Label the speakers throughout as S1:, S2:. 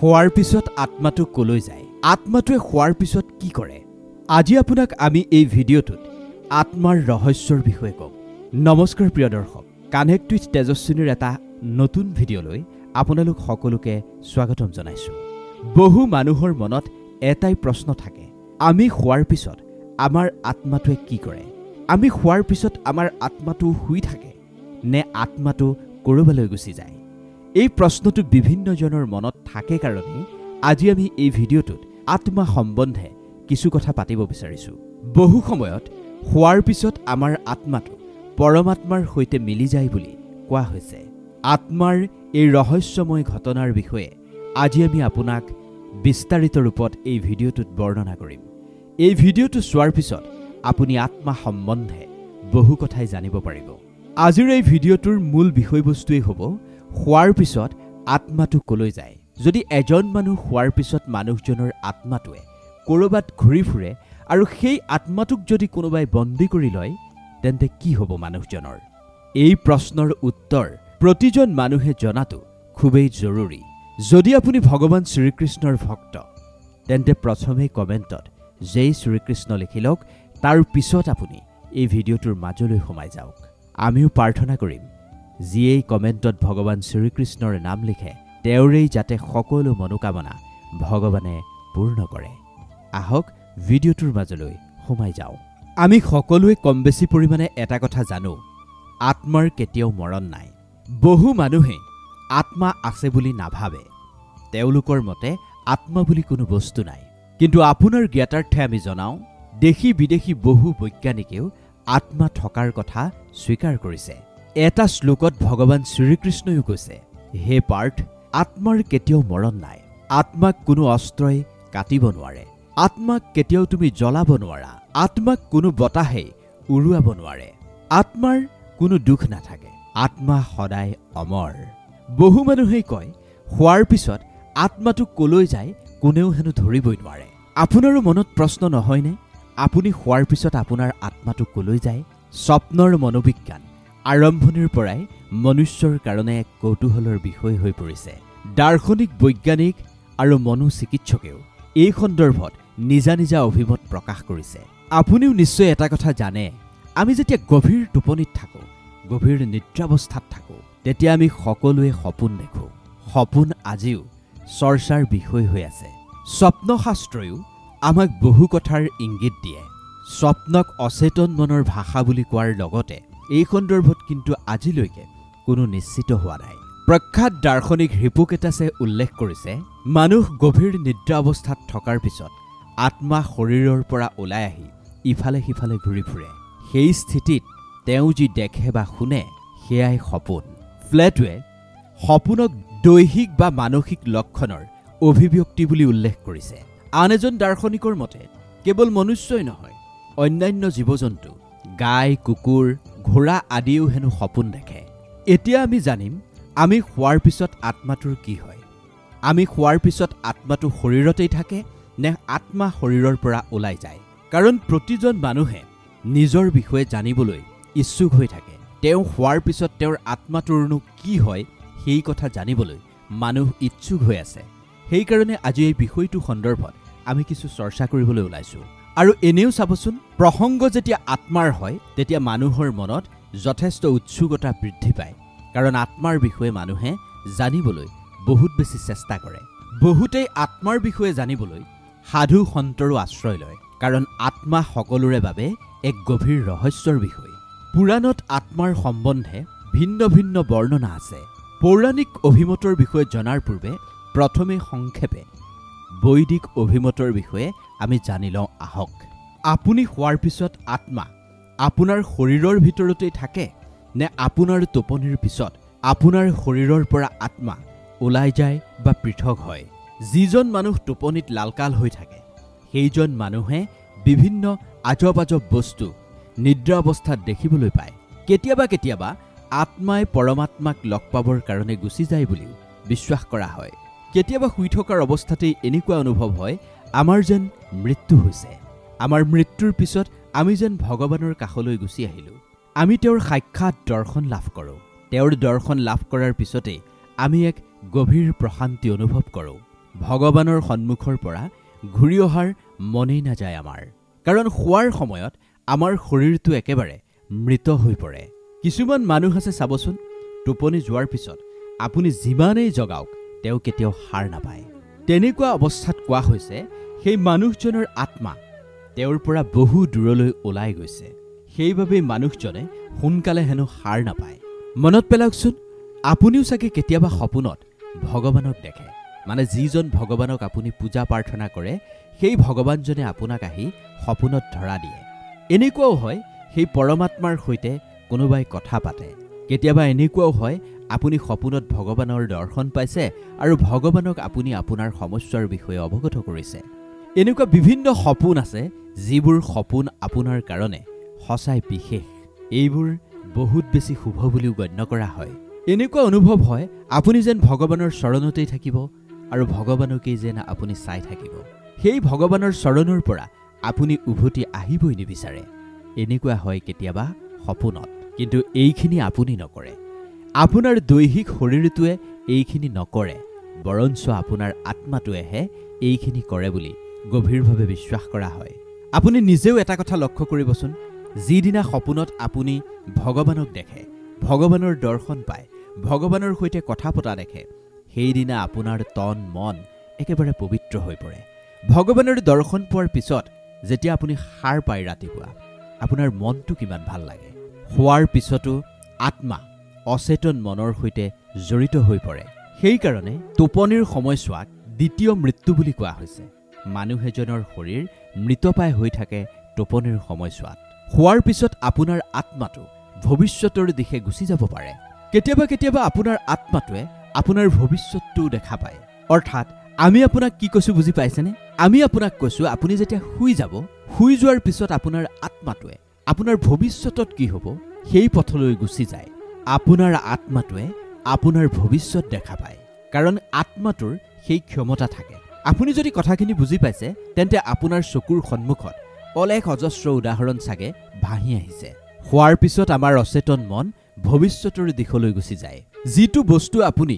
S1: শোৱাৰ পিছত আত্মাটো কলৈ যায়? আত্মাটোৱে শোৱাৰ পিছত কি কৰে? আজি আপোনাক আমি এই ভিডিঅ'টোত আত্মাৰ ৰহস্যৰ বিষয়ে ক'ম। নমস্কাৰ প্ৰিয় দৰ্শক, কানেক্ট উইথ তেজস্বিনীৰ এটা নতুন ভিডিঅ'লৈ আপোনালোক সকলোকে স্বাগতম জনাইছোঁ। বহু মানুহৰ মনত এটাই প্ৰশ্ন থাকে, আমি শোৱাৰ পিছত আমাৰ আত্মাটোৱে কি কৰে? আমি শোৱাৰ পিছত আমাৰ আত্মাটো শুই থাকে নে আত্মাটো ক'ৰবালৈ গুচি যায়? এই প্ৰশ্নটো বিভিন্নজনৰ মনত থাকে কাৰণে আজি আমি এই ভিডিঅ'টোত আত্মা সম্বন্ধে কিছু কথা পাতিব বিচাৰিছোঁ। বহু সময়ত শোৱাৰ পিছত আমাৰ আত্মাটো পৰমাত্মাৰ সৈতে মিলি যায় বুলি কোৱা হৈছে। আত্মাৰ এই ৰহস্যময় ঘটনাৰ বিষয়ে আজি আমি আপোনাক বিস্তাৰিত ৰূপত এই ভিডিঅ'টোত বৰ্ণনা কৰিম। এই ভিডিঅ'টো চোৱাৰ পিছত আপুনি আত্মা সম্বন্ধে বহু কথাই জানিব পাৰিব। আজিৰ এই ভিডিঅ'টোৰ মূল বিষয়বস্তুৱেই হ'ব শোৱাৰ পিছত আত্মাটো কলৈ যায়। যদি এজন মানুহ শোৱাৰ পিছত মানুহজনৰ আত্মাটোৱে ক'ৰবাত ঘূৰি ফুৰে আৰু সেই আত্মাটোক যদি কোনোবাই বন্দী কৰি লয়, তেন্তে কি হ'ব মানুহজনৰ? এই প্ৰশ্নৰ উত্তৰ প্ৰতিজন মানুহে জনাটো খুবেই জৰুৰী। যদি আপুনি ভগৱান শ্ৰীকৃষ্ণৰ ভক্ত, তেন্তে প্ৰথমে কমেণ্টত জয় শ্ৰীকৃষ্ণ লিখি লওক। তাৰ পিছত আপুনি এই ভিডিঅ'টোৰ মাজলৈ সোমাই যাওক। আমিও প্ৰাৰ্থনা কৰিম যিয়েই কমেণ্টত ভগৱান শ্ৰীকৃষ্ণৰ নাম লিখে তেওঁৰেই যাতে সকলো মনোকামনা ভগৱানে পূৰ্ণ কৰে। আহক ভিডিঅ'টোৰ মাজলৈ সোমাই যাওঁ। আমি সকলোৱে কম বেছি পৰিমাণে এটা কথা জানো, আত্মাৰ কেতিয়াও মৰণ নাই। বহু মানুহে আত্মা আছে বুলি নাভাবে। তেওঁলোকৰ মতে আত্মা বুলি কোনো বস্তু নাই। কিন্তু আপোনাৰ জ্ঞাতাৰ্থে আমি জনাওঁ, দেশী বিদেশী বহু বৈজ্ঞানিকেও আত্মা থকাৰ কথা স্বীকাৰ কৰিছে। এটা শ্লোকত ভগৱান শ্ৰীকৃষ্ণইও কৈছে, হে পাৰ্থ, আত্মাৰ কেতিয়াও মৰণ নাই। আত্মাক কোনো অস্ত্ৰই কাটিব নোৱাৰে। আত্মাক কেতিয়াও তুমি জ্বলাব নোৱাৰা। আত্মাক কোনো বতাহে উৰুৱাব নোৱাৰে। আত্মাৰ কোনো দুখ নাথাকে। আত্মা সদায় অমৰ। বহু মানুহেই কয় শোৱাৰ পিছত আত্মাটো কলৈ যায় কোনেও হেনো ধৰিবই নোৱাৰে। আপোনাৰো মনত প্ৰশ্ন নহয়নে, আপুনি শোৱাৰ পিছত আপোনাৰ আত্মাটো কলৈ যায়? স্বপ্নৰ মনোবিজ্ঞান আৰম্ভণিৰ পৰাই মনুষ্যৰ কাৰণে এক কৌতূহলৰ বিষয় হৈ পৰিছে। দাৰ্শনিক, বৈজ্ঞানিক আৰু মনোচিকিৎসকেও এই সন্দৰ্ভত নিজা নিজা অভিমত প্ৰকাশ কৰিছে। আপুনিও নিশ্চয় এটা কথা জানে, আমি যেতিয়া গভীৰ টোপনিত থাকোঁ, গভীৰ নিদ্ৰাৱস্থাত থাকোঁ, তেতিয়া আমি সকলোৱে সপোন দেখোঁ। সপোন আজিও চৰ্চাৰ বিষয় হৈ আছে। স্বপ্নশাস্ত্ৰইও আমাক বহু কথাৰ ইংগিত দিয়ে। স্বপ্নক অচেতন মনৰ ভাষা বুলি কোৱাৰ লগতে এই সন্দৰ্ভত কিন্তু আজিলৈকে কোনো নিশ্চিত হোৱা নাই। প্ৰখ্যাত দাৰ্শনিক হিপোক্ৰেটাছে উল্লেখ কৰিছে, মানুহ গভীৰ নিদ্ৰা অৱস্থাত থকাৰ পিছত আত্মা শৰীৰৰ পৰা ওলাই আহি ইফালে সিফালে ঘূৰি ফুৰে। সেই স্থিতিত তেওঁ যি দেখে বা শুনে সেয়াই সপোন। প্লেটোৱে সপোনক দৈহিক বা মানসিক লক্ষণৰ অভিব্যক্তি বুলি উল্লেখ কৰিছে। আন এজন দাৰ্শনিকৰ মতে কেৱল মনুষ্যই নহয়, অন্যান্য জীৱ জন্তু, গাই, কুকুৰ, ঘোঁৰা আদিও হেনো সপোন দেখে। এতিয়া আমি জানিম আমি শোৱাৰ পিছত আত্মাটোৰ কি হয়। আমি শোৱাৰ পিছত আত্মাটো শৰীৰতেই থাকে নে আত্মা শৰীৰৰ পৰা ওলাই যায়? কাৰণ প্ৰতিজন মানুহে নিজৰ বিষয়ে জানিবলৈ ইচ্ছুক হৈ থাকে। তেওঁ শোৱাৰ পিছত তেওঁৰ আত্মাটোৰনো কি হয় সেই কথা জানিবলৈ মানুহ ইচ্ছুক হৈ আছে। সেইকাৰণে আজি এই বিষয়টো সন্দৰ্ভত আমি কিছু চৰ্চা কৰিবলৈ ওলাইছোঁ। আৰু এনেও চাবচোন, প্ৰসংগ যেতিয়া আত্মাৰ হয় তেতিয়া মানুহৰ মনত যথেষ্ট উৎসুকতা বৃদ্ধি পায়। কাৰণ আত্মাৰ বিষয়ে মানুহে জানিবলৈ বহুত বেছি চেষ্টা কৰে। বহুতেই আত্মাৰ বিষয়ে জানিবলৈ সাধু সন্তৰো আশ্ৰয় লয়। কাৰণ আত্মা সকলোৰে বাবে এক গভীৰ ৰহস্যৰ বিষয়। পুৰাণত আত্মাৰ সম্বন্ধে ভিন্ন ভিন্ন বৰ্ণনা আছে। পৌৰাণিক অভিমতৰ বিষয়ে জনাৰ পূৰ্বে প্ৰথমে সংক্ষেপে বৈদিক অভিমতৰ বিষয়ে আমি জানি লওঁ আহক। আপুনি শোৱাৰ পিছত আত্মা আপোনাৰ শৰীৰৰ ভিতৰতেই থাকে নে আপোনাৰ টোপনিৰ পিছত আপোনাৰ শৰীৰৰ পৰা আত্মা ওলাই যায় বা পৃথক হয়? যিজন মানুহ টোপনিত লালকাল হৈ থাকে সেইজন মানুহে বিভিন্ন আজব আজব বস্তু নিদ্ৰা অৱস্থাত দেখিবলৈ পায়। কেতিয়াবা কেতিয়াবা আত্মাই পৰমাত্মাক লগ পাবৰ কাৰণে গুচি যায় বুলিও বিশ্বাস কৰা হয়। কেতিয়াবা শুই থকাৰ অৱস্থাতেই এনেকুৱা অনুভৱ হয় আমাৰ যেন মৃত্যু হৈছে। আমাৰ মৃত্যুৰ পিছত আমি যেন ভগৱানৰ কাষলৈ গুচি আহিলোঁ। আমি তেওঁৰ সাক্ষাৎ দৰ্শন লাভ কৰোঁ। তেওঁৰ দৰ্শন লাভ কৰাৰ পিছতেই আমি এক গভীৰ প্ৰশান্তি অনুভৱ কৰোঁ। ভগৱানৰ সন্মুখৰ পৰা ঘূৰি অহাৰ মনেই নাযায় আমাৰ। কাৰণ শোৱাৰ সময়ত আমাৰ শৰীৰটো একেবাৰে মৃত হৈ পৰে। কিছুমান মানুহ আছে চাবচোন, টোপনি যোৱাৰ পিছত আপুনি যিমানেই জগাওক তেওঁ কেতিয়াও সাৰ নাপায়। তেনেকুৱা অৱস্থাত কোৱা হৈছে সেই মানুহজনৰ আত্মা তেওঁৰ পৰা বহু দূৰলৈ ওলাই গৈছে। সেইবাবেই মানুহজনে সোনকালে হেনো সাৰ নাপায়। মনত পেলাওকচোন, আপুনিও চাগে কেতিয়াবা সপোনত ভগৱানক দেখে। মানে যিজন ভগৱানক আপুনি পূজা প্ৰাৰ্থনা কৰে সেই ভগৱানজনে আপোনাক আহি সপোনত ধৰা দিয়ে। এনেকুৱাও হয় সেই পৰমাত্মাৰ সৈতে কোনোবাই কথা পাতে। কেতিয়াবা এনেকুৱাও হয় আপুনি সপোনত ভগৱানৰ দৰ্শন পাইছে আৰু ভগৱানক আপুনি আপোনাৰ সমস্যাৰ বিষয়ে অৱগত কৰিছে। এনেকুৱা বিভিন্ন সপোন আছে যিবোৰ সপোন আপোনাৰ কাৰণে সঁচাই বিশেষ। এইবোৰ বহুত বেছি শুভ বুলিও গণ্য কৰা হয়। এনেকুৱা অনুভৱ হয় আপুনি যেন ভগৱানৰ চৰণতেই থাকিব আৰু ভগৱানকেই যেন আপুনি চাই থাকিব। সেই ভগৱানৰ চৰণৰ পৰা আপুনি উভতি আহিবই নিবিচাৰে। এনেকুৱা হয় কেতিয়াবা সপোনত। কিন্তু এইখিনি আপুনি নকৰে। আপোনাৰ দৈহিক শৰীৰটোৱে এইখিনি নকৰে, বৰঞ্চ আপোনাৰ আত্মাটোৱেহে এইখিনি কৰে বুলি গভীৰভাৱে বিশ্বাস কৰা হয়। আপুনি নিজেও এটা কথা লক্ষ্য কৰিবচোন, যিদিনা সপোনত আপুনি ভগৱানক দেখে, ভগৱানৰ দৰ্শন পায়, ভগৱানৰ সৈতে কথা পতা দেখে, সেইদিনা আপোনাৰ তন মন একেবাৰে পবিত্ৰ হৈ পৰে। ভগৱানৰ দৰ্শন পোৱাৰ পিছত যেতিয়া আপুনি সাৰ পায় ৰাতিপুৱা, আপোনাৰ মনটো কিমান ভাল লাগে। শোৱাৰ পিছতো আত্মা অচেতন মনৰ সৈতে জড়িত হৈ পৰে। সেইকাৰণে টোপনিৰ সময়ছোৱাক দ্বিতীয় মৃত্যু বুলি কোৱা হৈছে। মানুহ এজনৰ শৰীৰ মৃতপ্ৰায় হৈ থাকে টোপনিৰ সময়ছোৱাত। শোৱাৰ পিছত আপোনাৰ আত্মাটো ভৱিষ্যতৰ দিশে গুচি যাব পাৰে। কেতিয়াবা কেতিয়াবা আপোনাৰ আত্মাটোৱে আপোনাৰ ভৱিষ্যতটোও দেখা পায়। অৰ্থাৎ আমি আপোনাক কি কৈছোঁ বুজি পাইছেনে? আমি আপোনাক কৈছোঁ আপুনি যেতিয়া শুই যাব, শুই যোৱাৰ পিছত আপোনাৰ আত্মাটোৱে আপোনাৰ ভৱিষ্যতত কি হ'ব সেই পথলৈ গুচি যায়। আপোনাৰ আত্মাটোৱে আপোনাৰ ভৱিষ্যত দেখা পায়, কাৰণ আত্মাটোৰ সেই ক্ষমতা থাকে। আপুনি যদি কথাখিনি বুজি পাইছে তেন্তে আপোনাৰ চকুৰ সন্মুখত অলেখ অজস্ৰ উদাহৰণ চাগে ভাহি আহিছে। শোৱাৰ পিছত আমাৰ অচেতন মন ভৱিষ্যতৰ দিশলৈ গুচি যায়। যিটো বস্তু আপুনি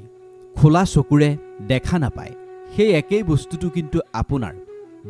S1: খোলা চকুৰে দেখা নাপায়, সেই একেই বস্তুটো কিন্তু আপোনাৰ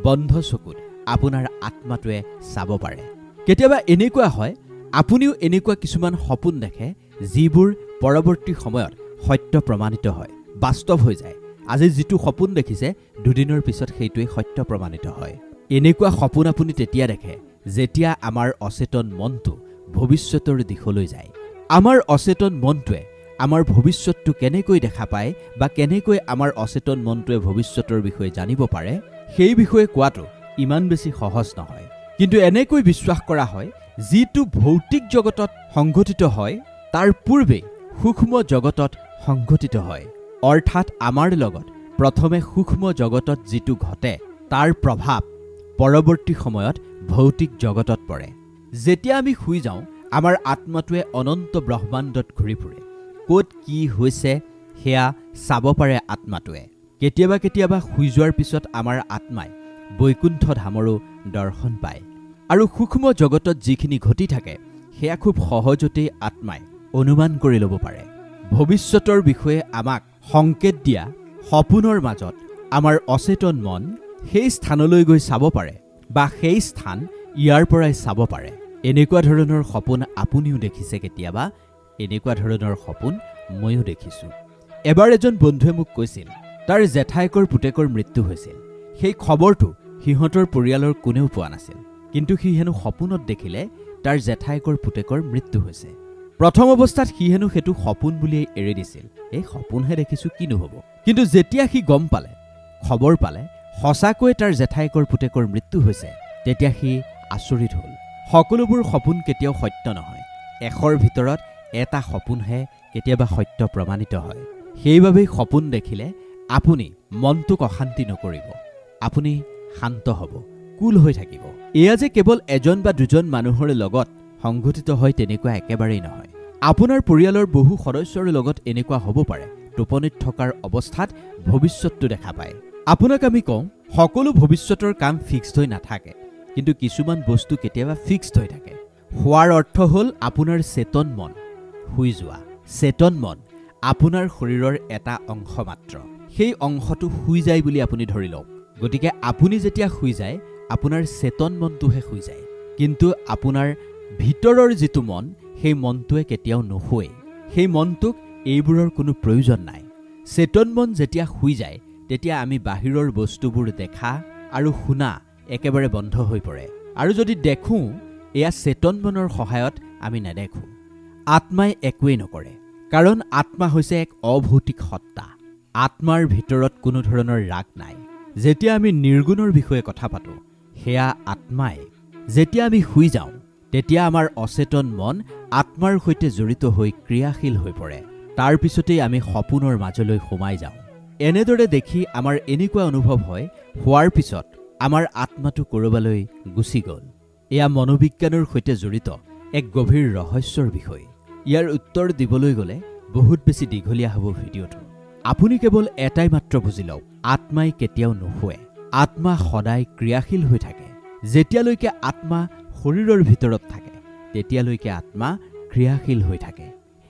S1: বন্ধ চকুত আপোনাৰ আত্মাটোৱে চাব পাৰে। কেতিয়াবা এনেকুৱা হয় আপুনিও এনেকুৱা কিছুমান সপোন দেখে যিবোৰ পৰৱৰ্তী সময়ত সত্য প্ৰমাণিত হয়, বাস্তৱ হৈ যায়। আজি যিটো সপোন দেখিছে দুদিনৰ পিছত সেইটোৱে সত্য প্ৰমাণিত হয়। এনেকুৱা সপোন আপুনি তেতিয়া দেখে যেতিয়া আমাৰ অচেতন মনটো ভৱিষ্যতৰ দিশলৈ যায়। আমাৰ অচেতন মনটোৱে আমাৰ ভৱিষ্যতটো কেনেকৈ দেখা পায় বা কেনেকৈ আমাৰ অচেতন মনটোৱে ভৱিষ্যতৰ বিষয়ে জানিব পাৰে, সেই বিষয়ে কোৱাটো ইমান বেছি সহজ নহয়। কিন্তু এনেকৈ বিশ্বাস কৰা হয় যিটো ভৌতিক জগতত সংঘটিত হয় তাৰ পূৰ্বে সূক্ষ্ম জগতত সংঘটিত হয়। অৰ্থাৎ আমাৰ লগত প্ৰথমে সূক্ষ্ম জগতত যিটো ঘটে তাৰ প্ৰভাৱ পৰৱৰ্তী সময়ত ভৌতিক জগতত পৰে। যেতিয়া আমি শুই যাওঁ আমাৰ আত্মাটোৱে অনন্ত ব্ৰহ্মাণ্ডত ঘূৰি ফুৰে। ক'ত কি হৈছে সেয়া চাব পাৰে আত্মাটোৱে। কেতিয়াবা কেতিয়াবা শুই যোৱাৰ পিছত আমাৰ আত্মাই বৈকুণ্ঠ ধামৰো দৰ্শন পায়। আৰু সূক্ষ্ম জগতত যিখিনি ঘটি থাকে সেয়া খুব সহজতেই আত্মাই অনুমান কৰি ল'ব পাৰে। ভৱিষ্যতৰ বিষয়ে আমাক সংকেত দিয়া সপোনৰ মাজত আমাৰ অচেতন মন সেই স্থানলৈ গৈ চাব পাৰে বা সেই স্থান ইয়াৰ পৰাই চাব পাৰে। এনেকুৱা ধৰণৰ সপোন আপুনিও দেখিছে কেতিয়াবা। এনেকুৱা ধৰণৰ সপোন ময়ো দেখিছোঁ। এবাৰ এজন বন্ধুৱে মোক কৈছিল তাৰ জেঠাইকৰ পুতেকৰ মৃত্যু হৈছিল। সেই খবৰটো সিহঁতৰ পৰিয়ালৰ কোনেও পোৱা নাছিল, কিন্তু সি হেনো সপোনত দেখিলে তাৰ জেঠাইকৰ পুতেকৰ মৃত্যু হৈছে। প্ৰথম অৱস্থাত সি হেনো সেইটো সপোন বুলিয়েই এৰি দিছিল। এই সপোনহে দেখিছোঁ, কিনো হ'ব। কিন্তু যেতিয়া সি গম পালে, খবৰ পালে সঁচাকৈ তাৰ জেঠাইকৰ পুতেকৰ মৃত্যু হৈছে, তেতিয়া সি আচৰিত হ'ল। সকলোবোৰ সপোন কেতিয়াও সত্য নহয়। 100ৰ ভিতৰত এটা সপোনহে কেতিয়াবা সত্য প্ৰমাণিত হয়। সেইবাবেই সপোন দেখিলে আপুনি মনটোক অশান্তি নকৰিব। আপুনি শান্ত হ'ব, কুল হৈ থাকিব। এয়া যে কেৱল এজন বা দুজন মানুহৰ লগত সংঘটিত হয় তেনেকুৱা একেবাৰেই নহয়। আপোনাৰ পৰিয়ালৰ বহু সদস্যৰ লগত এনেকুৱা হ'ব পাৰে টোপনিত থকাৰ অৱস্থাত ভৱিষ্যতটো দেখা পায়। আপোনাক আমি কওঁ সকলো ভৱিষ্যতৰ কাম ফিক্সড হৈ নাথাকে, কিন্তু কিছুমান বস্তু কেতিয়াবা ফিক্সড হৈ থাকে। হোৱাৰ অৰ্থ হ'ল আপোনাৰ চেতন মন শুই যোৱা। চেতন মন আপোনাৰ শৰীৰৰ এটা অংশ মাত্ৰ। সেই অংশটো শুই যায় বুলি আপুনি ধৰি লওক। গতিকে আপুনি যেতিয়া শুই যায় আপোনাৰ চেতন মনটোহে শুই যায়, কিন্তু আপোনাৰ ভিতৰৰ যিটো মন সেই মনটোৱে কেতিয়াও নুশুৱে। সেই মনটোক এইবোৰৰ কোনো প্ৰয়োজন নাই। চেতন মন যেতিয়া শুই যায় তেতিয়া আমি বাহিৰৰ বস্তুবোৰ দেখা আৰু শুনা একেবাৰে বন্ধ হৈ পৰে। আৰু যদি দেখোঁ এয়া চেতন মনৰ সহায়ত আমি নেদেখোঁ। আত্মাই একোৱেই নকৰে, কাৰণ আত্মা হৈছে এক অভৌতিক সত্তা। আত্মাৰ ভিতৰত কোনো ধৰণৰ ৰাগ নাই। যেতিয়া আমি নিৰ্গুণৰ বিষয়ে কথা পাতোঁ সেয়া আত্মাই। যেতিয়া আমি শুই যাওঁ তেতিয়া আমাৰ অচেতন মন আত্মাৰ সৈতে জড়িত হৈ ক্ৰিয়াশীল হৈ পৰে। তাৰ পিছতেই আমি সপোনৰ মাজলৈ সোমাই যাওঁ। এনেদৰে দেখি আমাৰ এনেকুৱা অনুভৱ হয় হোৱাৰ পিছত আমাৰ আত্মাটো ক'ৰবালৈ গুচি গ'ল। এয়া মনোবিজ্ঞানৰ সৈতে জড়িত এক গভীৰ ৰহস্যৰ বিষয়। ইয়াৰ উত্তৰ দিবলৈ গ'লে বহুত বেছি দীঘলীয়া হ'ব ভিডিঅ'টো। আপুনি কেৱল এটাই মাত্ৰ বুজি লওক, আত্মাই কেতিয়াও নুশুৱে। আত্মা সদায় ক্ৰিয়াশীল হৈ থাকে। যেতিয়ালৈকে আত্মা শৰীৰৰ ভিতৰত থাকে তেতিয়ালৈকে আত্মা ক্ৰিয়াশীল হৈ থাকে।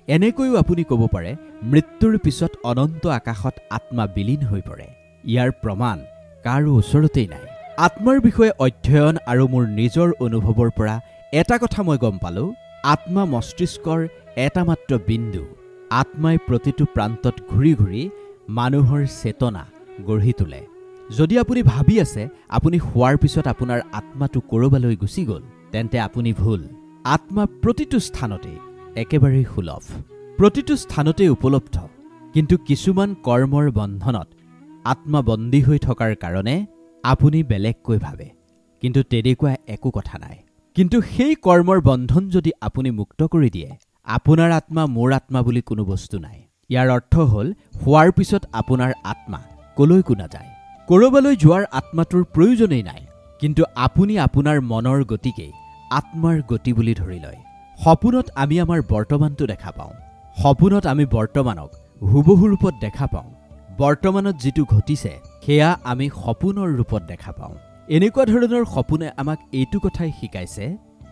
S1: এনেকৈও আপুনি ক'ব পাৰে মৃত্যুৰ পিছত অনন্ত আকাশত আত্মা বিলীন হৈ পৰে। ইয়াৰ প্ৰমাণ কাৰো ওচৰতেই নাই। আত্মাৰ বিষয়ে অধ্যয়ন আৰু মোৰ নিজৰ অনুভৱৰ পৰা এটা কথা মই গম পালোঁ, আত্মা মস্তিষ্কৰ এটা মাত্ৰ বিন্দু। আত্মাই প্ৰতিটো প্ৰান্তত ঘূৰি ঘূৰি মানুহৰ চেতনা গঢ়ি তোলে। যদি আপুনি ভাবি আছে আপুনি শোৱাৰ পিছত আপোনাৰ আত্মাটো ক'ৰবালৈ গুচি গ'ল, তেন্তে আপুনি ভুল। আত্মা প্ৰতিটো স্থানতে একেবাৰেই সুলভ, প্ৰতিটো স্থানতে উপলব্ধ। কিন্তু কিছুমান কৰ্মৰ বন্ধনত আত্মা বন্দী হৈ থকাৰ কাৰণে আপুনি বেলেগকৈ ভাবে, কিন্তু তেনেকুৱা একো কথা নাই। কিন্তু সেই কৰ্মৰ বন্ধন যদি আপুনি মুক্ত কৰি দিয়ে, আপোনাৰ আত্মা মোৰ আত্মা বুলি কোনো বস্তু নাই। ইয়াৰ অৰ্থ হ'ল শোৱাৰ পিছত আপোনাৰ আত্মা কলৈকো নাযায়। ক'ৰবালৈ যোৱাৰ আত্মাটোৰ প্ৰয়োজনেই নাই। কিন্তু আপুনি আপোনাৰ মনৰ গতিকেই আত্মাৰ গতি বুলি ধৰি লয়। সপোনত আমি আমাৰ বৰ্তমানটো দেখা পাওঁ। সপোনত আমি বৰ্তমানক হুবহু ৰূপত দেখা পাওঁ। বৰ্তমানত যিটো ঘটিছে সেয়া আমি সপোনৰ ৰূপত দেখা পাওঁ। এনেকুৱা ধৰণৰ সপোনে আমাক এইটো কথাই শিকাইছে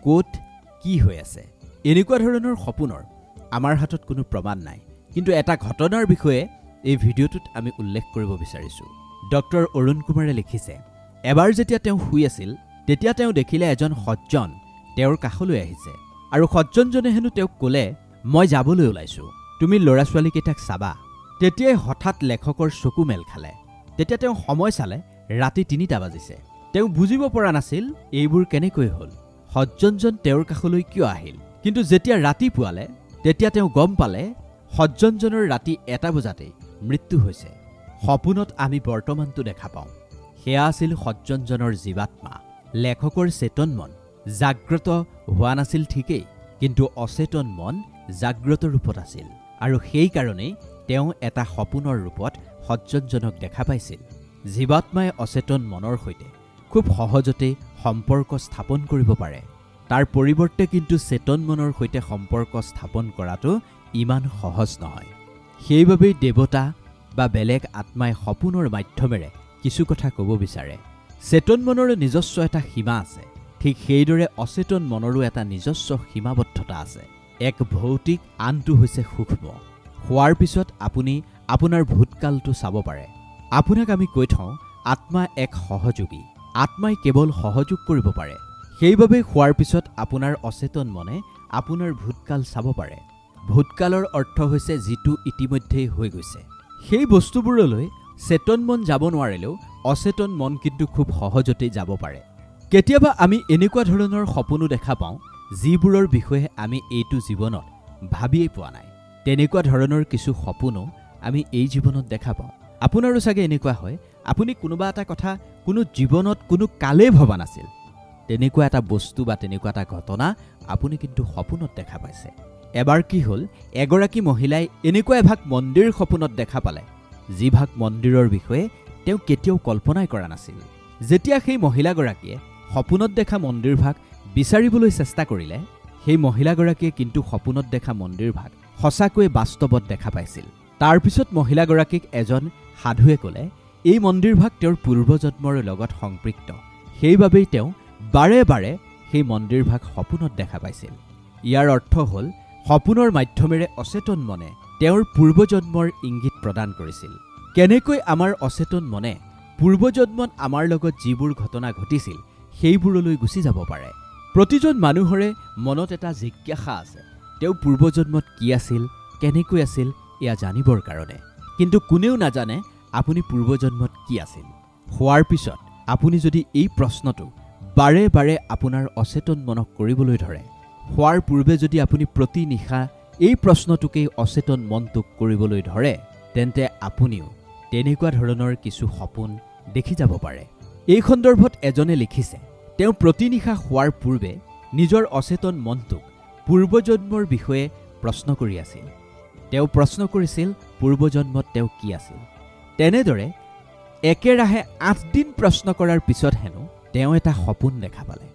S1: ক'ত কি হৈ আছে। এনেকুৱা ধৰণৰ সপোনৰ আমাৰ হাতত কোনো প্ৰমাণ নাই, কিন্তু এটা ঘটনাৰ বিষয়ে এই ভিডিঅ'টোত আমি উল্লেখ কৰিব বিচাৰিছোঁ। ডক্টৰ অৰুণ কুমাৰে লিখিছে, এবাৰ যেতিয়া তেওঁ শুই আছিল তেতিয়া তেওঁ দেখিলে এজন সজ্জন তেওঁৰ কাষলৈ আহিছে আৰু সজ্জনজনে হেনো তেওঁক ক'লে, মই যাবলৈ ওলাইছোঁ, তুমি ল'ৰা ছোৱালীকেইটাক চাবা। তেতিয়াই হঠাৎ লেখকৰ চকু মেল খালে। তেতিয়া তেওঁ সময় চালে, ৰাতি ৩টা বাজিছে। তেওঁ বুজিব পৰা নাছিল এইবোৰ কেনেকৈ হ'ল, সজ্জনজন তেওঁৰ কাষলৈ কিয় আহিল। কিন্তু যেতিয়া ৰাতি পুৱালে তেতিয়া তেওঁ গম পালে সজ্জনজনৰ ৰাতি 1টা বজাতেই মৃত্যু হৈছে। সপোনত আমি বৰ্তমানটো দেখা পাওঁ। সেয়া আছিল সজ্জনজনৰ জীৱাত্মা। লেখকৰ চেতন মন জাগ্ৰত হোৱা নাছিল ঠিকেই, কিন্তু অচেতন মন জাগ্ৰত ৰূপত আছিল, আৰু সেইকাৰণেই তেওঁ এটা সপোনৰ ৰূপত সজ্জনজনক দেখা পাইছিল। জীৱাত্মাই অচেতন মনৰ সৈতে খুব সহজতে সম্পৰ্ক স্থাপন কৰিব পাৰে। তাৰ পৰিৱৰ্তে কিন্তু চেতন মনৰ সৈতে সম্পৰ্ক স্থাপন কৰাটো ইমান সহজ নহয়। সেইবাবেই দেৱতা বা বেলেগ আত্মাই সপোনৰ মাধ্যমেৰে কিছু কথা ক'ব বিচাৰে। চেতন মনৰ নিজস্ব এটা সীমা আছে, ঠিক সেইদৰে অচেতন মনৰো এটা নিজস্ব সীমাবদ্ধতা আছে। এক ভৌতিক, আনটো হৈছে সূক্ষ্ম। শোৱাৰ পিছত আপুনি আপোনাৰ ভূতকালটো চাব পাৰে। আপোনাক আমি কৈ থওঁ আত্মা এক সহযোগী। আত্মাই কেৱল সহযোগ কৰিব পাৰে। সেইবাবে শোৱাৰ পিছত আপোনাৰ অচেতন মনে আপোনাৰ ভূতকাল চাব পাৰে। ভূতকালৰ অৰ্থ হৈছে যিটো ইতিমধ্যেই হৈ গৈছে। সেই বস্তুবোৰলৈ চেতন মন যাব নোৱাৰিলেও অচেতন মন কিন্তু খুব সহজতেই যাব পাৰে। কেতিয়াবা আমি এনেকুৱা ধৰণৰ সপোনো দেখা পাওঁ যিবোৰৰ বিষয়ে আমি এইটো জীৱনত ভাবিয়েই পোৱা নাই। তেনেকুৱা ধৰণৰ কিছু সপোনো আমি এই জীৱনত দেখা পাওঁ। আপোনাৰো চাগে এনেকুৱা হয়, আপুনি কোনোবা এটা কথা কোনো জীৱনত কোনো কালেই ভবা নাছিল, তেনেকুৱা এটা বস্তু বা তেনেকুৱা এটা ঘটনা আপুনি কিন্তু সপোনত দেখা পাইছে। এবাৰ কি হ'ল, এগৰাকী মহিলাই এনেকুৱা এভাগ মন্দিৰ সপোনত দেখা পালে যিভাগ মন্দিৰৰ বিষয়ে তেওঁ কেতিয়াও কল্পনাই কৰা নাছিল। যেতিয়া সেই মহিলাগৰাকীয়ে সপোনত দেখা মন্দিৰভাগ বিচাৰিবলৈ চেষ্টা কৰিলে, সেই মহিলাগৰাকীয়ে কিন্তু সপোনত দেখা মন্দিৰভাগ সঁচাকৈয়ে বাস্তৱত দেখা পাইছিল। তাৰ পিছত মহিলাগৰাকীক এজন সাধুৱে ক'লে এই মন্দিৰভাগ তেওঁৰ পূৰ্বজন্মৰ লগত সংপৃক্ত, সেইবাবেই তেওঁ বাৰে বাৰে সেই মন্দিৰভাগ সপোনত দেখা পাইছিল। ইয়াৰ অৰ্থ হ'ল সপোনৰ মাধ্যমেৰে অচেতন মনে তেওঁৰ পূৰ্বজন্মৰ ইংগিত প্ৰদান কৰিছিল। কেনেকৈ আমাৰ অচেতন মনে পূৰ্বজন্মত আমাৰ লগত যিবোৰ ঘটনা ঘটিছিল সেইবোৰলৈ গুচি যাব পাৰে। প্ৰতিজন মানুহৰে মনত এটা জিজ্ঞাসা আছে, তেওঁ পূৰ্বজন্মত কি আছিল, কেনেকৈ আছিল এয়া জানিবৰ কাৰণে। কিন্তু কোনেও নাজানে আপুনি পূৰ্বজন্মত কি আছিল। হোৱাৰ পিছত আপুনি যদি এই প্ৰশ্নটো বাৰে বাৰে আপোনাৰ অচেতন মনক কৰিবলৈ ধৰে, হোৱাৰ পূৰ্বে যদি আপুনি প্ৰতি নিশা এই প্ৰশ্নটোকেই অচেতন মনটোক কৰিবলৈ ধৰে, তেন্তে আপুনিও তেনেকুৱা ধৰণৰ কিছু সপোন দেখি যাব পাৰে। এই সন্দৰ্ভত এজনে লিখিছে, তেওঁ প্ৰতি নিশা শোৱাৰ পূৰ্বে নিজৰ অচেতন মনটোক পূৰ্বজন্মৰ বিষয়ে প্ৰশ্ন কৰি আছিল। তেওঁ প্ৰশ্ন কৰিছিল পূৰ্বজন্মত তেওঁ কি আছিল। তেনেদৰে একেৰাহে ৮ দিন প্ৰশ্ন কৰাৰ পিছত হেনো তেওঁ এটা সপোন দেখা পালে।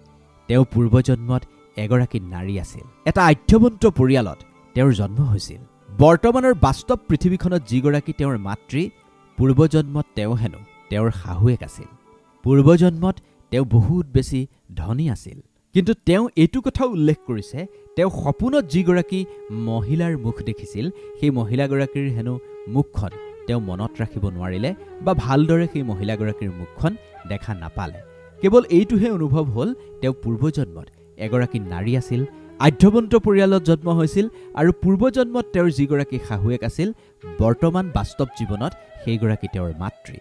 S1: তেওঁ পূৰ্বজন্মত এগৰাকী নাৰী আছিল। এটা আধ্যবন্ত পৰিয়ালত তেওঁৰ জন্ম হৈছিল। বৰ্তমানৰ বাস্তৱ পৃথিৱীখনত যিগৰাকী তেওঁৰ মাতৃ, পূৰ্বজন্মত তেওঁ হেনো তেওঁৰ শাহুৱেক আছিল। পূৰ্বজন্মত তেওঁ বহুত বেছি ধনী আছিল। কিন্তু তেওঁ এইটো কথা উল্লেখ কৰিছে, তেওঁ সপোনত যিগৰাকী মহিলাৰ মুখ দেখিছিল, সেই মহিলাগৰাকীৰ হেনো মুখখন তেওঁ মনত ৰাখিব নোৱাৰিলে বা ভালদৰে সেই মহিলাগৰাকীৰ মুখখন দেখা নাপালে। কেৱল এইটোহে অনুভৱ হ'ল তেওঁ পূৰ্বজন্মত এগৰাকী নাৰী আছিল, আধ্যবন্ত পৰিয়ালত জন্ম হৈছিল আৰু পূৰ্বজন্মত তেওঁৰ যিগৰাকী শাহুৱেক আছিল, বৰ্তমান বাস্তৱ জীৱনত সেইগৰাকী তেওঁৰ মাতৃ।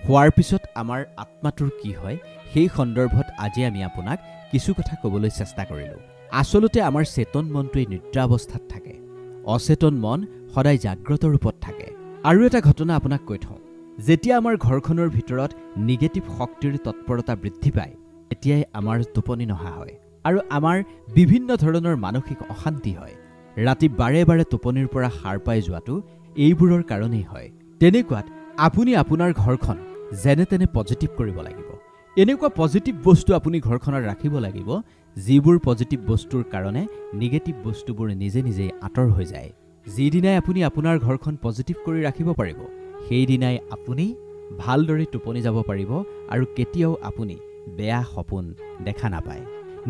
S1: হোৱাৰ পিছত আমাৰ আত্মাটোৰ কি হয় সেই সন্দৰ্ভত আজি আমি আপোনাক কিছু কথা ক'বলৈ চেষ্টা কৰিলোঁ। আচলতে আমাৰ চেতন মনটোৱে নিদ্ৰা অৱস্থাত থাকে, অচেতন মন সদায় জাগ্ৰত ৰূপত থাকে। আৰু এটা ঘটনা আপোনাক কৈ থওঁ, যেতিয়া আমাৰ ঘৰখনৰ ভিতৰত নিগেটিভ শক্তিৰ তৎপৰতা বৃদ্ধি পায়, তেতিয়াই আমাৰ টোপনি নহা হয় আৰু আমাৰ বিভিন্ন ধৰণৰ মানসিক অশান্তি হয়। ৰাতি বাৰে বাৰে টোপনিৰ পৰা সাৰ পাই যোৱাটো এইবোৰৰ কাৰণেই হয়। তেনেকুৱাত আপুনি আপোনাৰ ঘৰখন যেনে তেনে পজিটিভ কৰিব লাগিব। এনেকুৱা পজিটিভ বস্তু আপুনি ঘৰখনত ৰাখিব লাগিব, যিবোৰ পজিটিভ বস্তুৰ কাৰণে নিগেটিভ বস্তুবোৰ নিজে নিজেই আঁতৰ হৈ যায়। যিদিনাই আপুনি আপোনাৰ ঘৰখন পজিটিভ কৰি ৰাখিব পাৰিব, সেইদিনাই আপুনি ভালদৰে টোপনি যাব পাৰিব আৰু কেতিয়াও আপুনি বেয়া সপোন দেখা নাপায়।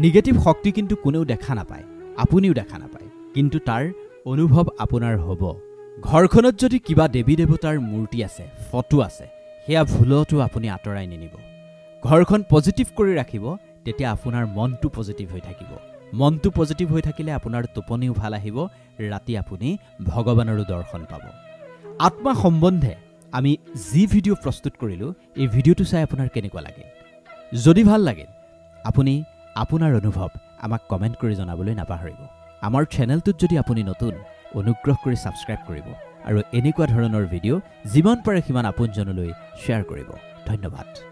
S1: নিগেটিভ শক্তি কিন্তু কোনেও দেখা নাপায়, আপুনিও দেখা নাপায়, কিন্তু তাৰ অনুভৱ আপোনাৰ হ'ব। ঘৰখনত যদি কিবা দেৱী দেৱতাৰ মূৰ্তি আছে, ফটো আছে, সেয়া ভুলতো আপুনি আঁতৰাই নিনিব। ঘৰখন পজিটিভ কৰি ৰাখিব, তেতিয়া আপোনাৰ মনটো পজিটিভ হৈ থাকিব। মনটো পজিটিভ হৈ থাকিলে আপোনাৰ টোপনিও ভাল আহিব, ৰাতি আপুনি ভগৱানৰো দৰ্শন পাব। আত্মা সম্বন্ধে আমি যি ভিডিঅ' প্ৰস্তুত কৰিলোঁ, এই ভিডিঅ'টো চাই আপোনাৰ কেনেকুৱা লাগিল? যদি ভাল লাগিল, আপুনি আপোনাৰ অনুভৱ আমাক কমেণ্ট কৰি জনাবলৈ নাপাহৰিব। আমাৰ চেনেলটোত যদি আপুনি নতুন, অনুগ্ৰহ কৰি ছাবস্ক্ৰাইব কৰিব আৰু এনেকুৱা ধৰণৰ ভিডিঅ' যিমান পাৰে সিমান আপোনজনলৈ শ্বেয়াৰ কৰিব। ধন্যবাদ।